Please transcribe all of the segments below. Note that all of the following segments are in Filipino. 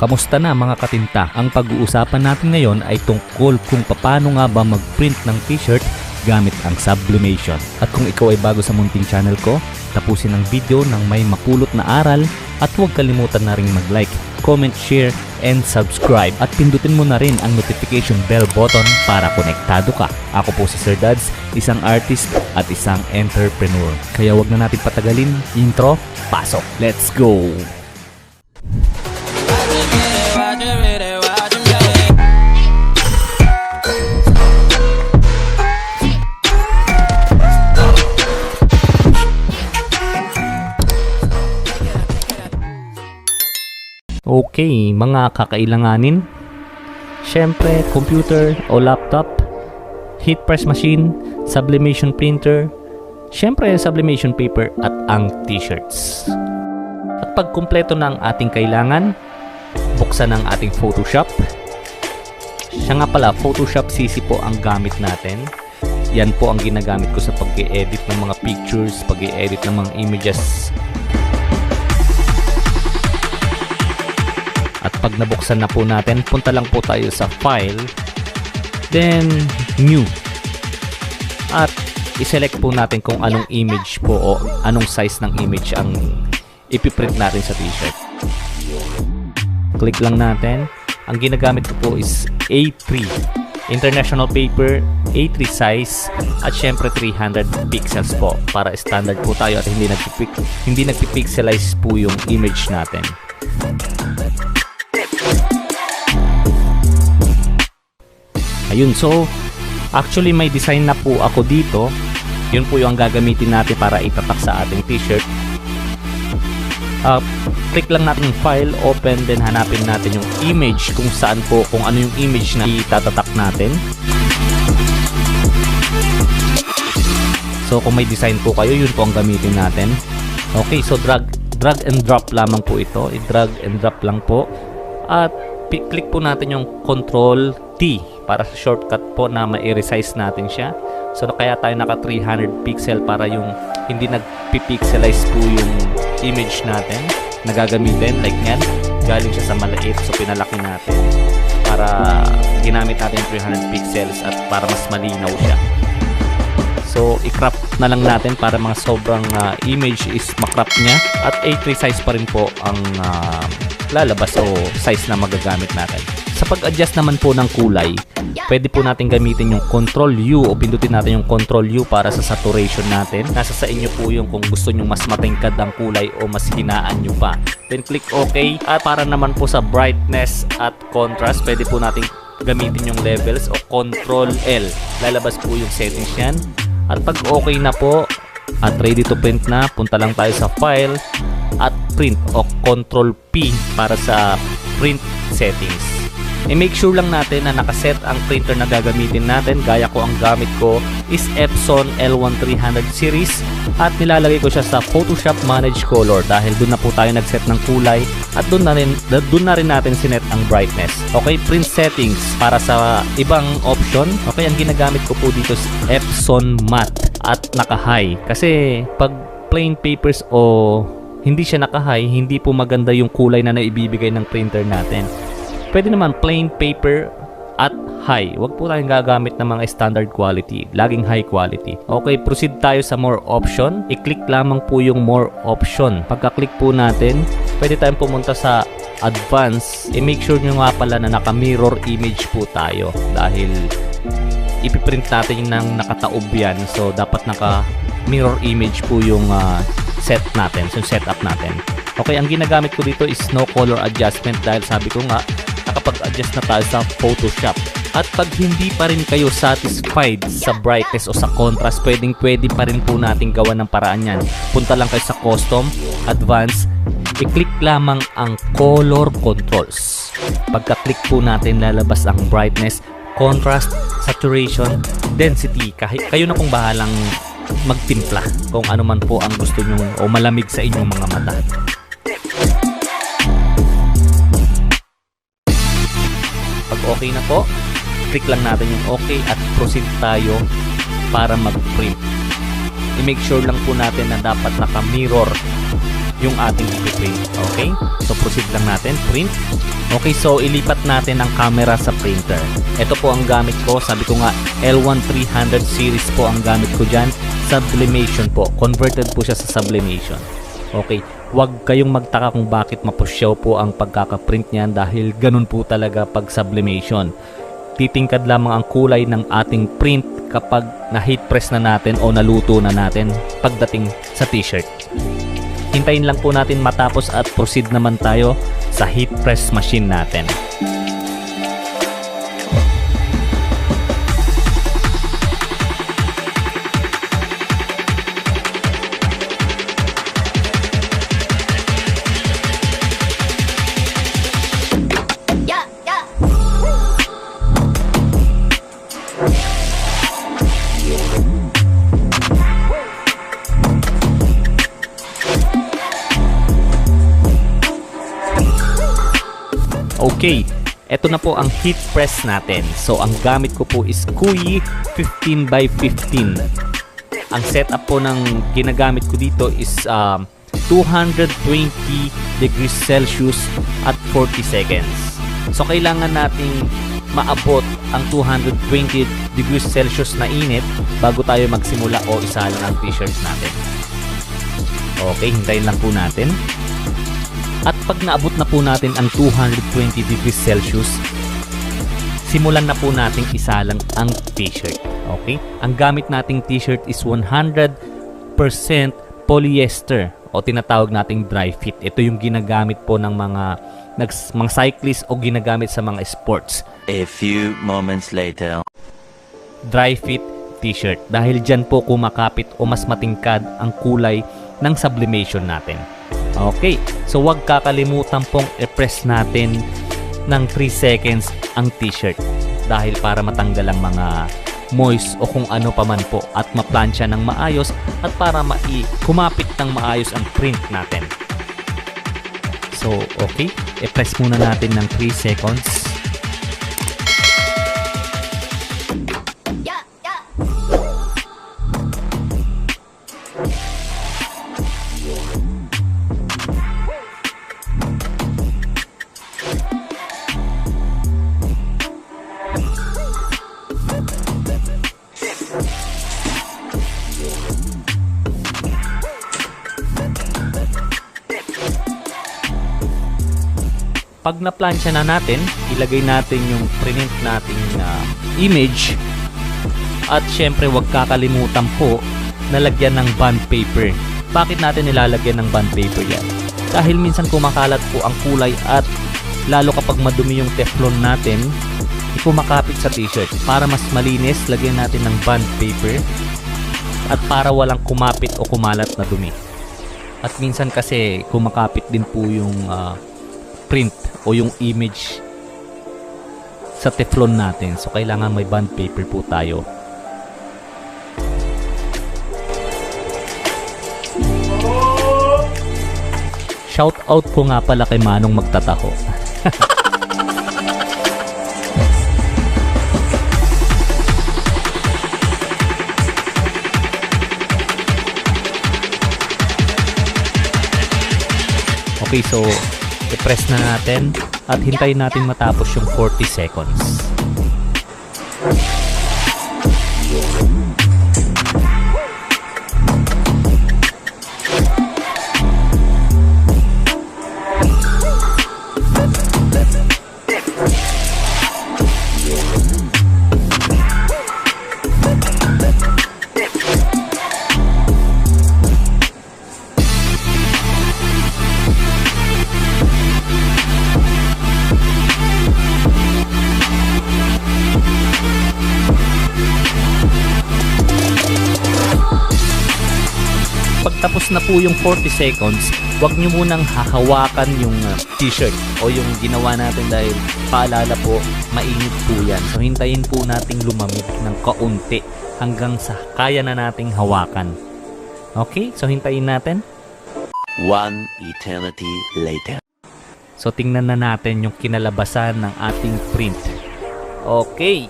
Kamusta na mga katinta? Ang pag-uusapan natin ngayon ay tungkol kung paano nga ba mag-print ng t-shirt gamit ang Sublimation. At kung ikaw ay bago sa munting channel ko, tapusin ang video ng may mapulot na aral at huwag kalimutan na rin mag-like, comment, share, and subscribe. At pindutin mo na rin ang notification bell button para konektado ka. Ako po si Sir Dads, isang artist at isang entrepreneur. Kaya huwag na natin patagalin. Intro, pasok! Let's go! Okay, mga kakailanganin. Syempre, computer o laptop, heat press machine, sublimation printer, syempre sublimation paper at ang t-shirts. At pag kumpleto na ang ating kailangan, buksan ang ating Photoshop. Siya nga pala, Photoshop CC po ang gamit natin. Yan po ang ginagamit ko sa pag-i-edit ng mga pictures, pag-i-edit ng mga images. At pag nabuksan na po natin, punta lang po tayo sa File, then New. At i-select po natin kung anong image po o anong size ng image ang ipiprint natin sa t-shirt. Click lang natin. Ang ginagamit ko po is A3 International Paper, A3 size, at syempre 300 pixels po para standard po tayo at hindi nagpipixelize po yung image natin. Ayun, so actually may design na po ako dito. Yun po yung gagamitin natin para itatak sa ating t-shirt. Click lang natin yung file, open, then hanapin natin yung image kung saan po, kung ano yung image na itatatak natin. So kung may design po kayo, yun po ang gamitin natin. Okay, so drag and drop lamang po ito. I-drag and drop lang po. At click po natin yung Control T para sa shortcut po na ma-resize natin siya. So kaya tayo naka 300 pixel para yung hindi nagpipixelize po yung image natin na gagamitin, like yan. Galing siya sa maliit, so pinalaki natin para ginamit natin 300 pixels at para mas malinaw siya. So i-crop na lang natin para mga sobrang image is makrop niya, at A3 size pa rin po ang lalabas o size na magagamit natin. Sa pag-adjust naman po ng kulay, pwede po natin gamitin yung Control U o pindutin natin yung Control U para sa saturation natin. Nasa sa inyo po yung kung gusto nyo mas matingkad ang kulay o mas hinaan nyo pa. Then click OK. At para naman po sa brightness at contrast, pwede po natin gamitin yung levels o Control L. Lalabas po yung settings yan. At pag okay na po at ready to print na, punta lang tayo sa File at Print o Control P para sa print settings. I-make sure lang natin na nakaset ang printer na gagamitin natin. Gaya ko, ang gamit ko is Epson L1300 series at nilalagay ko siya sa Photoshop Manage Color dahil doon na po tayo nagset ng kulay at doon na rin natin sinet ang brightness. Okay, print settings para sa ibang option. Okay, ang ginagamit ko po dito is Epson Matte at naka-high kasi pag plain papers o hindi siya naka-high, hindi po maganda yung kulay na naibibigay ng printer natin. Pwede naman plain paper at high. Huwag po tayong gagamit ng mga standard quality. Laging high quality. Okay, proceed tayo sa more option. I-click lamang po yung more option. Pagka-click po natin, pwede tayong pumunta sa advance. I-make sure nyo nga pala na naka-mirror image po tayo. Dahil ipiprint natin ng nakataob yan. So, dapat naka-mirror image po yung set natin. So, setup natin. Okay, ang ginagamit ko dito is no color adjustment dahil sabi ko nga, nakapag-adjust na tayo sa Photoshop. At pag hindi pa rin kayo satisfied sa brightness o sa contrast, pwede pa rin po natin gawa ng paraan yan. Punta lang kayo sa Custom, Advanced, i-click lamang ang Color Controls. Pagka-click po natin, lalabas ang brightness, contrast, saturation, density. Kayo na pong bahalang magtimpla kung ano man po ang gusto nyo o malamig sa inyong mga mata. Pag okay na po, click lang natin yung okay at proceed tayo para mag-print. I-make sure lang po natin na dapat naka-mirror yung ating ipiprint. Okay? So proceed lang natin, print. Okay, so ilipat natin ang camera sa printer. Ito po ang gamit ko. Sabi ko nga, L1300 series po ang gamit ko dyan. Sublimation po. Converted po siya sa Sublimation. Okay, huwag kayong magtaka kung bakit mapusyaw po ang pagkakaprint niyan dahil ganun po talaga pag sublimation. Titingkad lamang ang kulay ng ating print kapag na-heat press na natin o naluto na natin pagdating sa t-shirt. Hintayin lang po natin matapos at proceed naman tayo sa heat press machine natin. Okay, eto na po ang heat press natin. So, ang gamit ko po is Kuyi 15x15. Ang setup po ng ginagamit ko dito is 220 degrees Celsius at 40 seconds. So, kailangan nating maabot ang 220 degrees Celsius na init bago tayo magsimula o isalang ang t-shirt natin. Okay, hintayin lang po natin. At pag naabot na po natin ang 220 degrees Celsius, simulan na po nating isalang ang t-shirt. Okay? Ang gamit nating t-shirt is 100% polyester o tinatawag nating dry fit. Ito yung ginagamit po ng mga cyclist o ginagamit sa mga sports. A few moments later. Dry fit t-shirt. Dahil dyan po kumakapit o mas matingkad ang kulay ng sublimation natin. Okay, so huwag kakalimutan pong i-press natin ng 3 seconds ang t-shirt dahil para matanggal ang mga moist o kung ano pa man po at maplansya ng maayos at para kumapit ng maayos ang print natin. So, okay, i-press muna natin ng 3 seconds. Pag na-plansya na natin, ilagay natin yung print nating image at syempre huwag kakalimutan po na lagyan ng bond paper. Bakit natin nilalagyan ng bond paper yan? Dahil minsan kumakalat po ang kulay at lalo kapag madumi yung teflon natin, kumakapit sa t-shirt. Para mas malinis, lagyan natin ng bond paper at para walang kumapit o kumalat na dumi. At minsan kasi kumakapit din po yung print o yung image sa teflon natin. So, kailangan may bond paper po tayo. Shout out ko nga pala kay Manong Magtataho. Okay, so i-press na natin at hintayin natin matapos yung 40 seconds. Pagtapos na po yung 40 seconds, huwag nyo munang hahawakan yung t-shirt o yung ginawa natin dahil paalala po, mainit po yan. So hintayin po nating lumamig ng kaunti hanggang sa kaya na nating hawakan. Okay, so hintayin natin. One eternity later. So tingnan na natin yung kinalabasan ng ating print. Okay.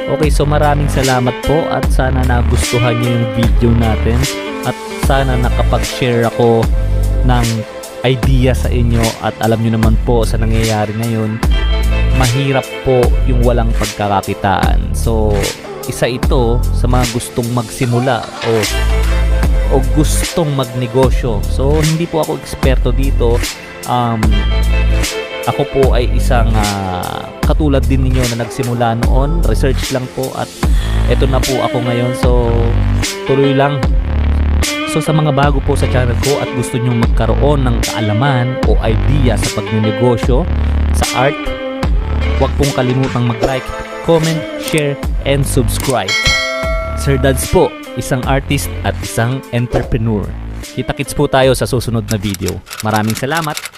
Okay, so maraming salamat po at sana nagustuhan niyo yung video natin at sana nakapag-share ako ng idea sa inyo at alam niyo naman po sa nangyayari ngayon, mahirap po yung walang pagkakakitaan. So, isa ito sa mga gustong magsimula o gustong magnegosyo. So, hindi po ako eksperto dito. Ako po ay isang katulad din ninyo na nagsimula noon. Research lang po at eto na po ako ngayon. So, tuloy lang. So, sa mga bago po sa channel ko at gusto nyong magkaroon ng kaalaman o idea sa pagnenegosyo sa art, huwag pong kalimutang mag-like, comment, share, and subscribe. Sir Dads po, isang artist at isang entrepreneur. Kita-kits po tayo sa susunod na video. Maraming salamat!